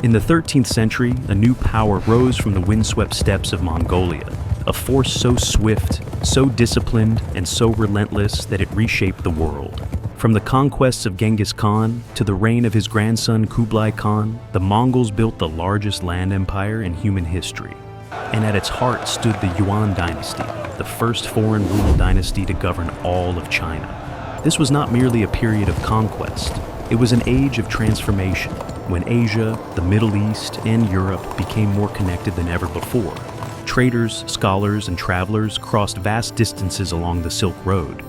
In the 13th century, a new power rose from the windswept steppes of Mongolia, a force so swift, so disciplined, and so relentless that it reshaped the world. From the conquests of Genghis Khan to the reign of his grandson Kublai Khan, the Mongols built the largest land empire in human history. And at its heart stood the Yuan Dynasty, the first foreign ruled dynasty to govern all of China. This was not merely a period of conquest. It was an age of transformation, when Asia, the Middle East, and Europe became more connected than ever before. Traders, scholars, and travelers crossed vast distances along the Silk Road.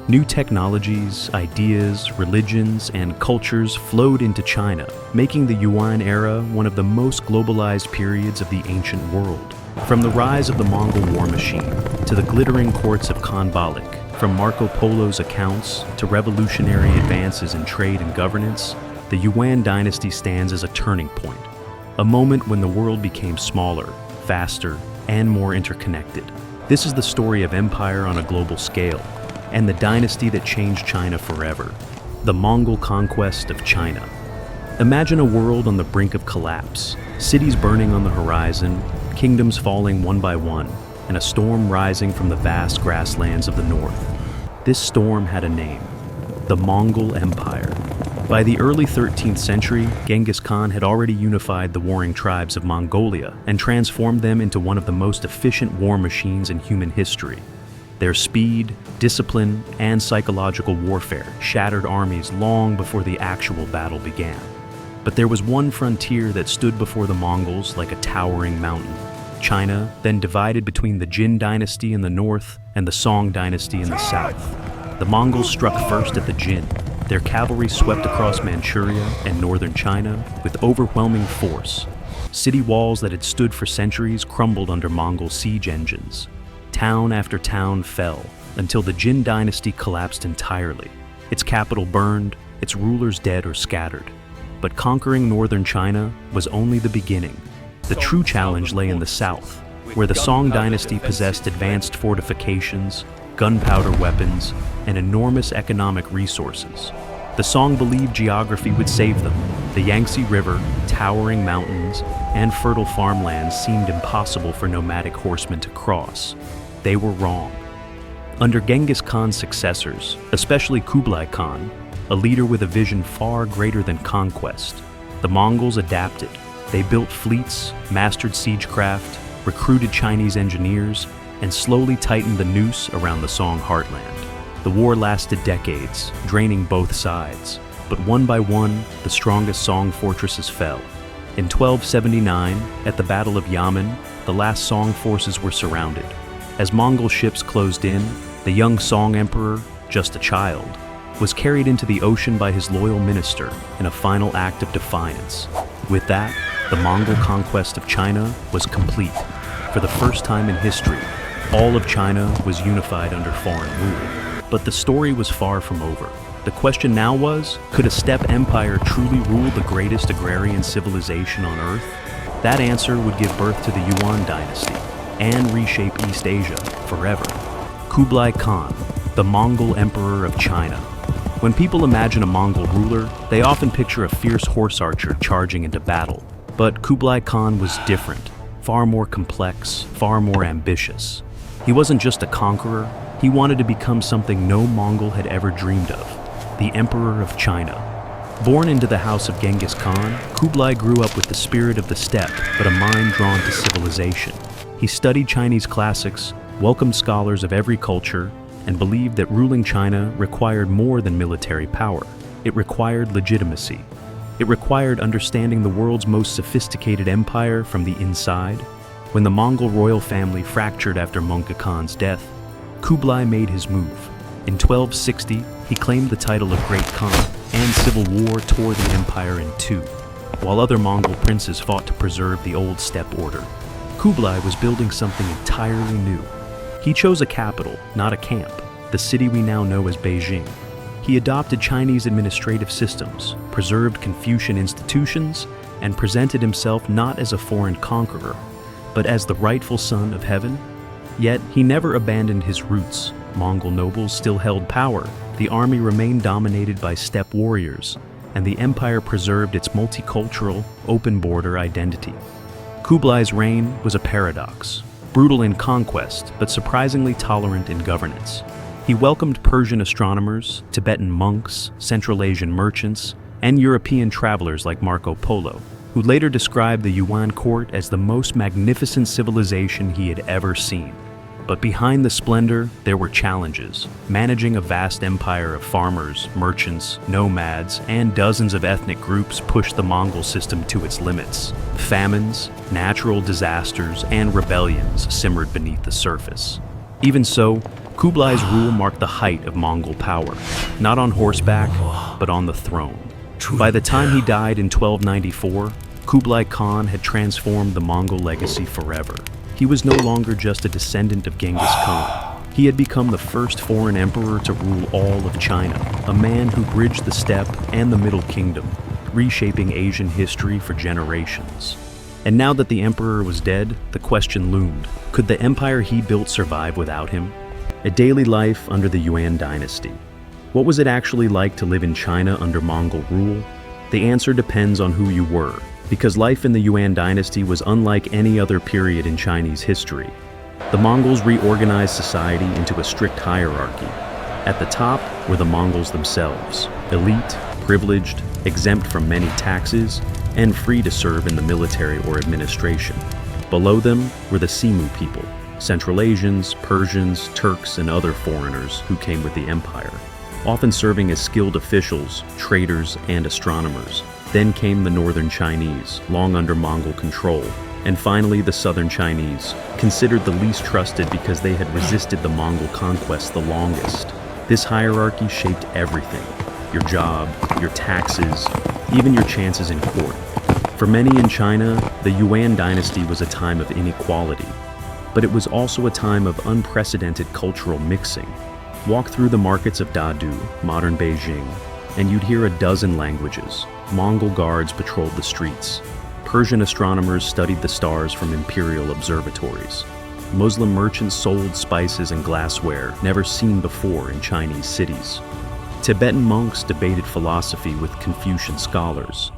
New technologies, ideas, religions, and cultures flowed into China, making the Yuan era one of the most globalized periods of the ancient world. From the rise of the Mongol war machine to the glittering courts of Khan Balik, from Marco Polo's accounts to revolutionary advances in trade and governance, the Yuan dynasty stands as a turning point, a moment when the world became smaller, faster, and more interconnected. This is the story of empire on a global scale, and the dynasty that changed China forever, the Mongol conquest of China. Imagine a world on the brink of collapse, cities burning on the horizon, kingdoms falling one by one, and a storm rising from the vast grasslands of the north. This storm had a name: the Mongol Empire. By the early 13th century, Genghis Khan had already unified the warring tribes of Mongolia and transformed them into one of the most efficient war machines in human history. Their speed, discipline, and psychological warfare shattered armies long before the actual battle began. But there was one frontier that stood before the Mongols like a towering mountain. China, then divided between the Jin dynasty in the north and the Song dynasty in the south. The Mongols struck first at the Jin. Their cavalry swept across Manchuria and northern China with overwhelming force. City walls that had stood for centuries crumbled under Mongol siege engines. Town after town fell until the Jin dynasty collapsed entirely. Its capital burned, its rulers dead or scattered. But conquering northern China was only the beginning. The true challenge lay in the south, where the Song dynasty possessed advanced fortifications, gunpowder weapons, and enormous economic resources. The Song believed geography would save them. The Yangtze River, towering mountains, and fertile farmlands seemed impossible for nomadic horsemen to cross. They were wrong. Under Genghis Khan's successors, especially Kublai Khan, a leader with a vision far greater than conquest, the Mongols adapted. They built fleets, mastered siegecraft, recruited Chinese engineers, and slowly tightened the noose around the Song heartland. The war lasted decades, draining both sides, but one by one, the strongest Song fortresses fell. In 1279, at the Battle of Yamen, the last Song forces were surrounded. As Mongol ships closed in, the young Song emperor, just a child, was carried into the ocean by his loyal minister in a final act of defiance. With that, the Mongol conquest of China was complete. For the first time in history, all of China was unified under foreign rule. But the story was far from over. The question now was, could a steppe empire truly rule the greatest agrarian civilization on Earth? That answer would give birth to the Yuan dynasty and reshape East Asia forever. Kublai Khan, the Mongol emperor of China. When people imagine a Mongol ruler, they often picture a fierce horse archer charging into battle. But Kublai Khan was different, far more complex, far more ambitious. He wasn't just a conqueror, he wanted to become something no Mongol had ever dreamed of, the Emperor of China. Born into the house of Genghis Khan, Kublai grew up with the spirit of the steppe, but a mind drawn to civilization. He studied Chinese classics, welcomed scholars of every culture, and believed that ruling China required more than military power. It required legitimacy. It required understanding the world's most sophisticated empire from the inside. When the Mongol royal family fractured after Mongol Khan's death, Kublai made his move. In 1260, he claimed the title of Great Khan, and civil war tore the empire in two, while other Mongol princes fought to preserve the old steppe order. Kublai was building something entirely new. He chose a capital, not a camp, the city we now know as Beijing. He adopted Chinese administrative systems, preserved Confucian institutions, and presented himself not as a foreign conqueror, but as the rightful son of heaven. Yet he never abandoned his roots. Mongol nobles still held power. The army remained dominated by steppe warriors, and the empire preserved its multicultural, open-border identity. Kublai's reign was a paradox, brutal in conquest but surprisingly tolerant in governance. He welcomed Persian astronomers, Tibetan monks, Central Asian merchants, and European travelers like Marco Polo, who later described the Yuan court as the most magnificent civilization he had ever seen. But behind the splendor, there were challenges. Managing a vast empire of farmers, merchants, nomads, and dozens of ethnic groups pushed the Mongol system to its limits. Famines, natural disasters, and rebellions simmered beneath the surface. Even so, Kublai's rule marked the height of Mongol power, not on horseback, but on the throne. By the time he died in 1294, Kublai Khan had transformed the Mongol legacy forever. He was no longer just a descendant of Genghis Khan. He had become the first foreign emperor to rule all of China, a man who bridged the steppe and the Middle Kingdom, reshaping Asian history for generations. And now that the emperor was dead, the question loomed: could the empire he built survive without him? A daily life under the Yuan Dynasty. What was it actually like to live in China under Mongol rule? The answer depends on who you were, because life in the Yuan Dynasty was unlike any other period in Chinese history. The Mongols reorganized society into a strict hierarchy. At the top were the Mongols themselves, elite, privileged, exempt from many taxes, and free to serve in the military or administration. Below them were the Simu people, Central Asians, Persians, Turks, and other foreigners who came with the empire, often serving as skilled officials, traders, and astronomers. Then came the northern Chinese, long under Mongol control, and finally the southern Chinese, considered the least trusted because they had resisted the Mongol conquest the longest. This hierarchy shaped everything: your job, your taxes, even your chances in court. For many in China, the Yuan Dynasty was a time of inequality, but it was also a time of unprecedented cultural mixing. Walk through the markets of Dadu, modern Beijing, and you'd hear a dozen languages. Mongol guards patrolled the streets. Persian astronomers studied the stars from imperial observatories. Muslim merchants sold spices and glassware never seen before in Chinese cities. Tibetan monks debated philosophy with Confucian scholars.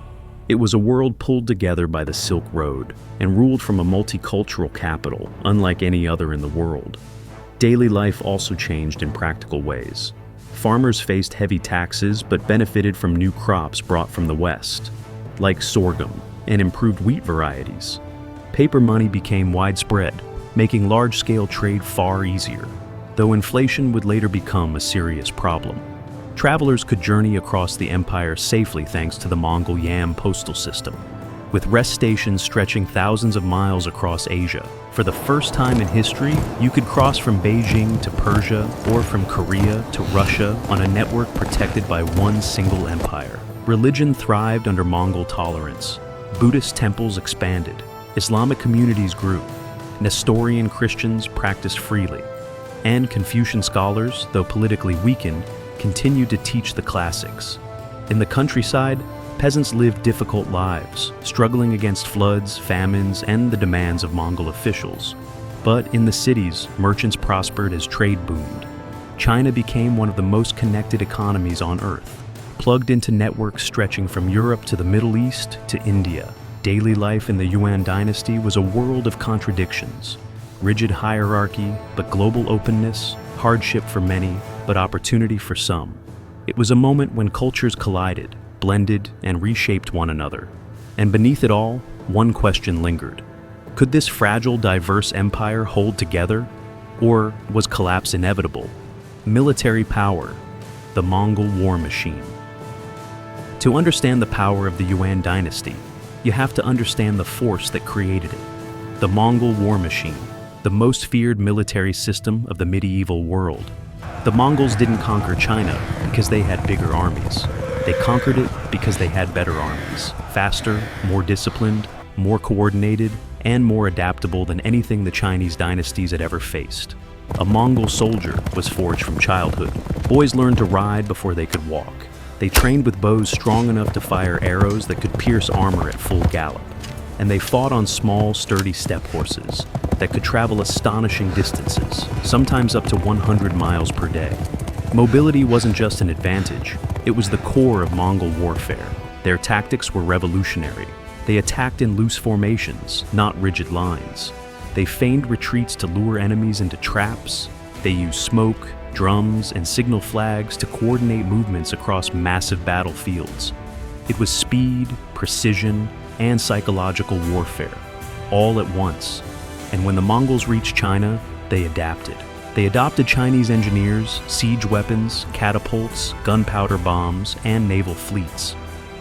It was a world pulled together by the Silk Road and ruled from a multicultural capital, unlike any other in the world. Daily life also changed in practical ways. Farmers faced heavy taxes but benefited from new crops brought from the West, like sorghum and improved wheat varieties. Paper money became widespread, making large-scale trade far easier, though inflation would later become a serious problem. Travelers could journey across the empire safely thanks to the Mongol Yam postal system, with rest stations stretching thousands of miles across Asia. For the first time in history, you could cross from Beijing to Persia or from Korea to Russia on a network protected by one single empire. Religion thrived under Mongol tolerance. Buddhist temples expanded. Islamic communities grew. Nestorian Christians practiced freely. And Confucian scholars, though politically weakened, continued to teach the classics. In the countryside, peasants lived difficult lives, struggling against floods, famines, and the demands of Mongol officials. But in the cities, merchants prospered as trade boomed. China became one of the most connected economies on Earth, plugged into networks stretching from Europe to the Middle East to India. Daily life in the Yuan Dynasty was a world of contradictions. Rigid hierarchy, but global openness, hardship for many, but opportunity for some. It was a moment when cultures collided, blended, and reshaped one another. And beneath it all, one question lingered. Could this fragile, diverse empire hold together? Or was collapse inevitable? Military power, the Mongol war machine. To understand the power of the Yuan Dynasty, you have to understand the force that created it. The Mongol war machine, the most feared military system of the medieval world. The Mongols didn't conquer China because they had bigger armies. They conquered it because they had better armies, faster, more disciplined, more coordinated, and more adaptable than anything the Chinese dynasties had ever faced. A Mongol soldier was forged from childhood. Boys learned to ride before they could walk. They trained with bows strong enough to fire arrows that could pierce armor at full gallop. And they fought on small, sturdy steppe horses that could travel astonishing distances, sometimes up to 100 miles per day. Mobility wasn't just an advantage, It was the core of Mongol warfare. Their tactics were revolutionary. They attacked in loose formations, not rigid lines. They feigned retreats to lure enemies into traps. They used smoke, drums, and signal flags to coordinate movements across massive battlefields. It was speed, precision, and psychological warfare, all at once. And when the Mongols reached China, they adapted. They adopted Chinese engineers, siege weapons, catapults, gunpowder bombs, and naval fleets.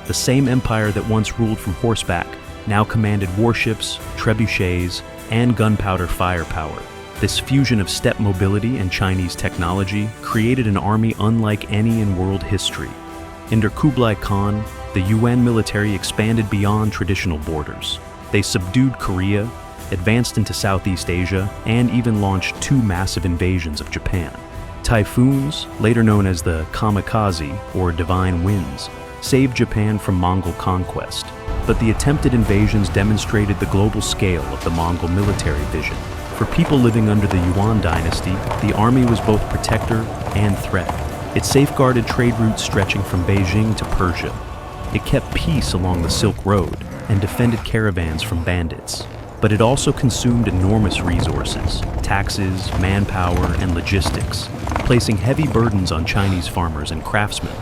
The same empire that once ruled from horseback now commanded warships, trebuchets, and gunpowder firepower. This fusion of steppe mobility and Chinese technology created an army unlike any in world history. Under Kublai Khan, the Yuan military expanded beyond traditional borders. They subdued Korea, advanced into Southeast Asia, and even launched 2 massive invasions of Japan. Typhoons, later known as the kamikaze or divine winds, saved Japan from Mongol conquest. But the attempted invasions demonstrated the global scale of the Mongol military vision. For people living under the Yuan Dynasty, the army was both protector and threat. It safeguarded trade routes stretching from Beijing to Persia. It kept peace along the Silk Road and defended caravans from bandits. But it also consumed enormous resources, taxes, manpower, and logistics, placing heavy burdens on Chinese farmers and craftsmen.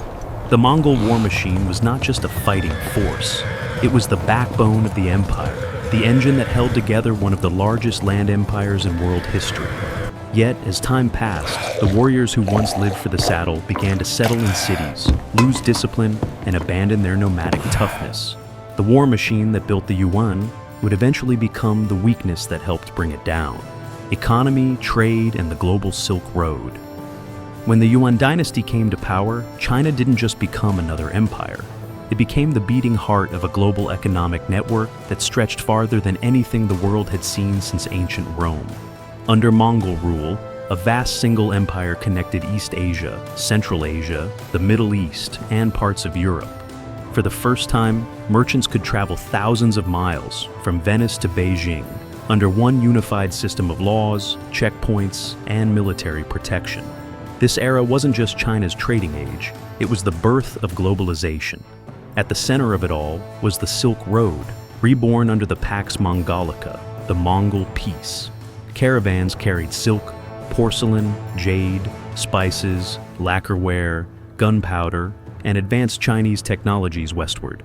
The Mongol war machine was not just a fighting force. It was the backbone of the empire, the engine that held together one of the largest land empires in world history. Yet, as time passed, the warriors who once lived for the saddle began to settle in cities, lose discipline, and abandon their nomadic toughness. The war machine that built the Yuan would eventually become the weakness that helped bring it down. Economy, trade, and the global Silk Road. When the Yuan dynasty came to power, China didn't just become another empire. It became the beating heart of a global economic network that stretched farther than anything the world had seen since ancient Rome. Under Mongol rule, a vast single empire connected East Asia, Central Asia, the Middle East, and parts of Europe. For the first time, merchants could travel thousands of miles, from Venice to Beijing, under one unified system of laws, checkpoints, and military protection. This era wasn't just China's trading age, it was the birth of globalization. At the center of it all was the Silk Road, reborn under the Pax Mongolica, the Mongol Peace. Caravans carried silk, porcelain, jade, spices, lacquerware, gunpowder, and advanced Chinese technologies westward.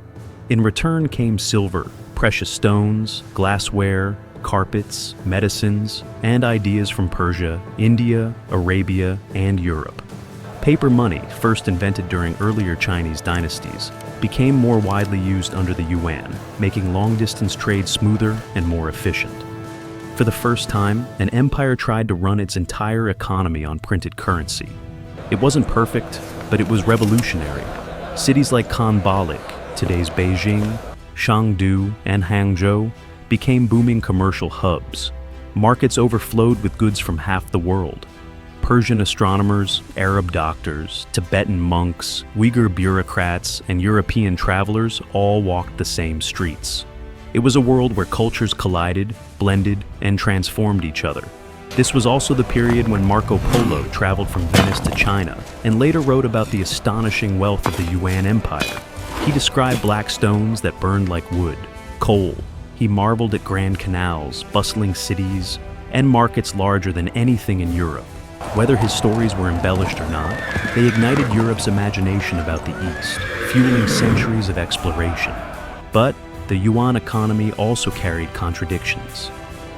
In return came silver, precious stones, glassware, carpets, medicines, and ideas from Persia, India, Arabia, and Europe. Paper money, first invented during earlier Chinese dynasties, became more widely used under the Yuan, making long-distance trade smoother and more efficient. For the first time, an empire tried to run its entire economy on printed currency. It wasn't perfect, but it was revolutionary. Cities like Khanbalik, today's Beijing, Chengdu, and Hangzhou became booming commercial hubs. Markets overflowed with goods from half the world. Persian astronomers, Arab doctors, Tibetan monks, Uyghur bureaucrats, and European travelers all walked the same streets. It was a world where cultures collided, blended, and transformed each other. This was also the period when Marco Polo traveled from Venice to China and later wrote about the astonishing wealth of the Yuan Empire. He described black stones that burned like wood, coal. He marveled at grand canals, bustling cities, and markets larger than anything in Europe. Whether his stories were embellished or not, they ignited Europe's imagination about the East, fueling centuries of exploration. But the Yuan economy also carried contradictions.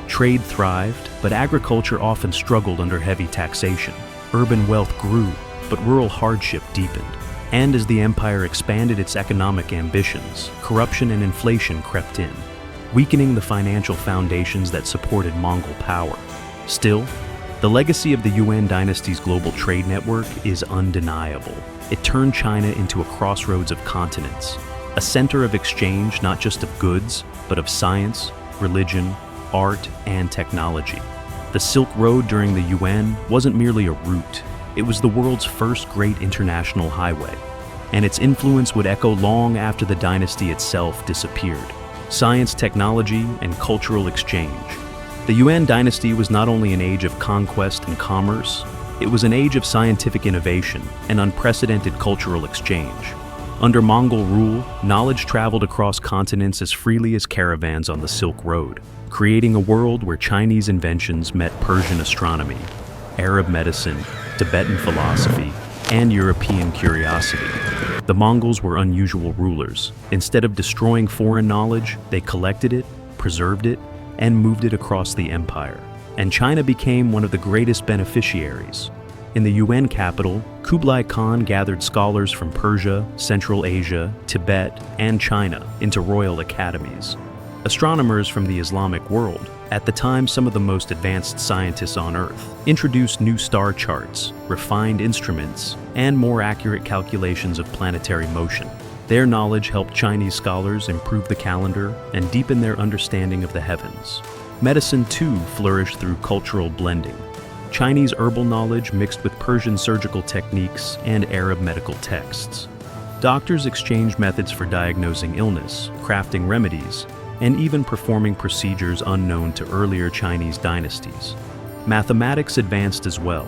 Trade thrived, but agriculture often struggled under heavy taxation. Urban wealth grew, but rural hardship deepened. And as the empire expanded its economic ambitions, corruption and inflation crept in, weakening the financial foundations that supported Mongol power. Still, the legacy of the Yuan dynasty's global trade network is undeniable. It turned China into a crossroads of continents, a center of exchange not just of goods, but of science, religion, art, and technology. The Silk Road during the Yuan wasn't merely a route, it was the world's first great international highway, and its influence would echo long after the dynasty itself disappeared. Science, technology, and cultural exchange. The Yuan dynasty was not only an age of conquest and commerce, It was an age of scientific innovation and unprecedented cultural exchange. Under Mongol rule, knowledge traveled across continents as freely as caravans on the Silk Road, creating a world where Chinese inventions met Persian astronomy, Arab medicine, Tibetan philosophy, and European curiosity. The Mongols were unusual rulers. Instead of destroying foreign knowledge, they collected it, preserved it, and moved it across the empire. And China became one of the greatest beneficiaries. In the Yuan capital, Kublai Khan gathered scholars from Persia, Central Asia, Tibet, and China into royal academies. Astronomers from the Islamic world, at the time some of the most advanced scientists on Earth, introduced new star charts, refined instruments, and more accurate calculations of planetary motion. Their knowledge helped Chinese scholars improve the calendar and deepen their understanding of the heavens. Medicine, too, flourished through cultural blending. Chinese herbal knowledge mixed with Persian surgical techniques and Arab medical texts. Doctors exchanged methods for diagnosing illness, crafting remedies, and even performing procedures unknown to earlier Chinese dynasties. Mathematics advanced as well.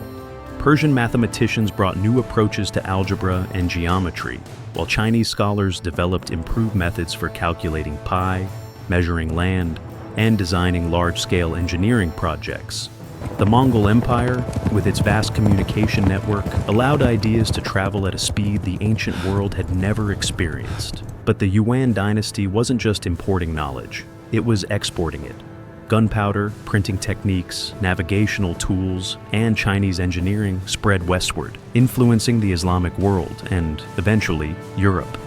Persian mathematicians brought new approaches to algebra and geometry, while Chinese scholars developed improved methods for calculating pi, measuring land, and designing large-scale engineering projects. The Mongol Empire, with its vast communication network, allowed ideas to travel at a speed the ancient world had never experienced. But the Yuan Dynasty wasn't just importing knowledge, it was exporting it. Gunpowder, printing techniques, navigational tools, and Chinese engineering spread westward, influencing the Islamic world and, eventually, Europe.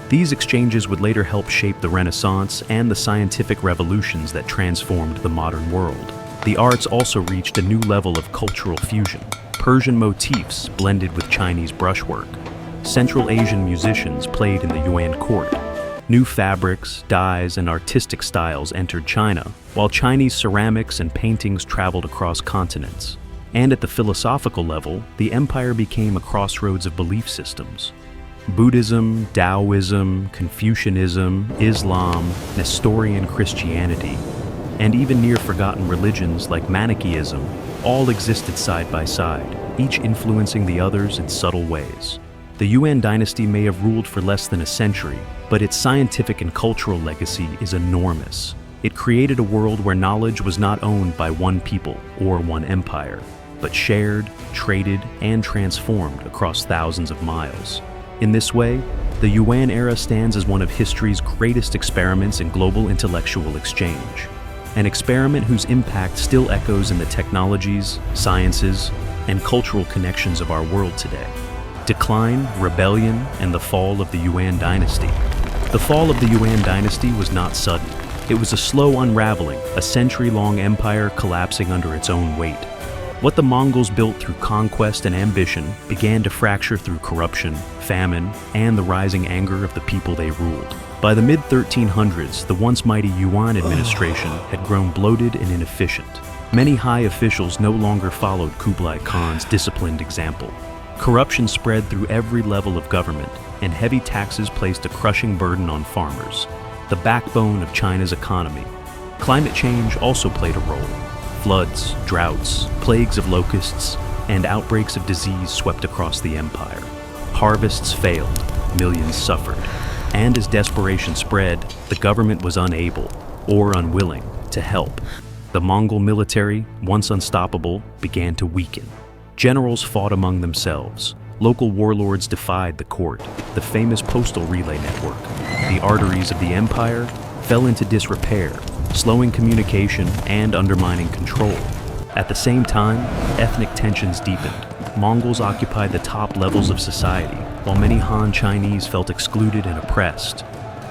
These exchanges would later help shape the Renaissance and the scientific revolutions that transformed the modern world. The arts also reached a new level of cultural fusion. Persian motifs blended with Chinese brushwork. Central Asian musicians played in the Yuan court. New fabrics, dyes, and artistic styles entered China, while Chinese ceramics and paintings traveled across continents. And at the philosophical level, the empire became a crossroads of belief systems. Buddhism, Taoism, Confucianism, Islam, Nestorian Christianity, and even near-forgotten religions like Manichaeism all existed side by side, each influencing the others in subtle ways. The Yuan dynasty may have ruled for less than a century, but its scientific and cultural legacy is enormous. It created a world where knowledge was not owned by one people or one empire, but shared, traded, and transformed across thousands of miles. In this way, the Yuan era stands as one of history's greatest experiments in global intellectual exchange. An experiment whose impact still echoes in the technologies, sciences, and cultural connections of our world today. Decline, rebellion, and the fall of the Yuan dynasty. The fall of the Yuan dynasty was not sudden. It was a slow unraveling, a century-long empire collapsing under its own weight. What the Mongols built through conquest and ambition began to fracture through corruption, famine, and the rising anger of the people they ruled. By the mid-1300s, the once mighty Yuan administration had grown bloated and inefficient. Many high officials no longer followed Kublai Khan's disciplined example. Corruption spread through every level of government, and heavy taxes placed a crushing burden on farmers, the backbone of China's economy. Climate change also played a role. Floods, droughts, plagues of locusts, and outbreaks of disease swept across the empire. Harvests failed, millions suffered, and as desperation spread, the government was unable, or unwilling, to help. The Mongol military, once unstoppable, began to weaken. Generals fought among themselves. Local warlords defied the court. The famous postal relay network, the arteries of the empire, fell into disrepair, slowing communication and undermining control. At the same time, ethnic tensions deepened. Mongols occupied the top levels of society, while many Han Chinese felt excluded and oppressed.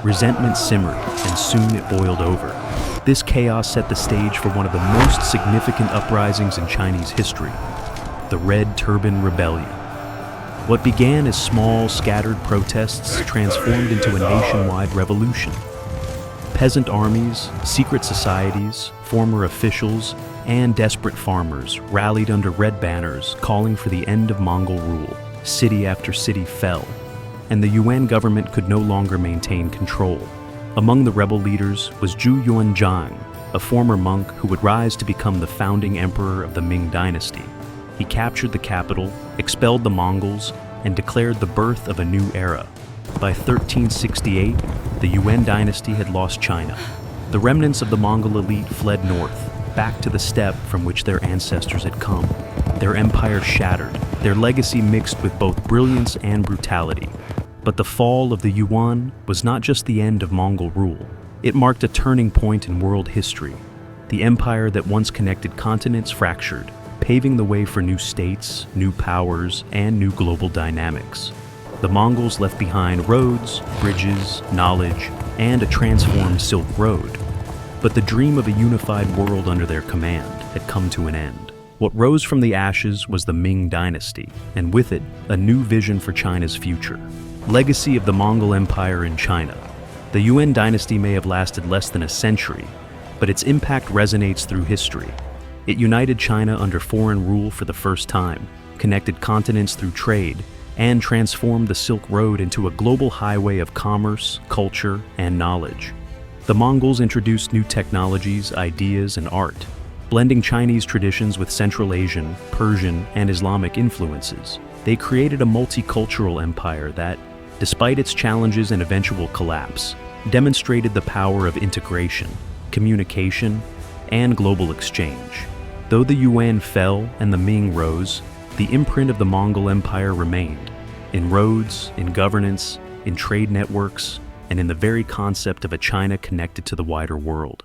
Resentment simmered, and soon it boiled over. This chaos set the stage for one of the most significant uprisings in Chinese history, the Red Turban Rebellion. What began as small, scattered protests transformed into a nationwide revolution. Peasant armies, secret societies, former officials, and desperate farmers rallied under red banners calling for the end of Mongol rule. City after city fell, and the Yuan government could no longer maintain control. Among the rebel leaders was Zhu Yuanzhang, a former monk who would rise to become the founding emperor of the Ming dynasty. He captured the capital, expelled the Mongols, and declared the birth of a new era. By 1368, the Yuan Dynasty had lost China. The remnants of the Mongol elite fled north, back to the steppe from which their ancestors had come. Their empire shattered, their legacy mixed with both brilliance and brutality. But the fall of the Yuan was not just the end of Mongol rule. It marked a turning point in world history. The empire that once connected continents fractured, paving the way for new states, new powers, and new global dynamics. The Mongols left behind roads, bridges, knowledge, and a transformed Silk Road. But the dream of a unified world under their command had come to an end. What rose from the ashes was the Ming Dynasty, and with it, a new vision for China's future. Legacy of the Mongol Empire in China. The Yuan Dynasty may have lasted less than a century, but its impact resonates through history. It united China under foreign rule for the first time, connected continents through trade, and transformed the Silk Road into a global highway of commerce, culture, and knowledge. The Mongols introduced new technologies, ideas, and art, blending Chinese traditions with Central Asian, Persian, and Islamic influences. They created a multicultural empire that, despite its challenges and eventual collapse, demonstrated the power of integration, communication, and global exchange. Though the Yuan fell and the Ming rose, the imprint of the Mongol Empire remained, in roads, in governance, in trade networks, and in the very concept of a China connected to the wider world.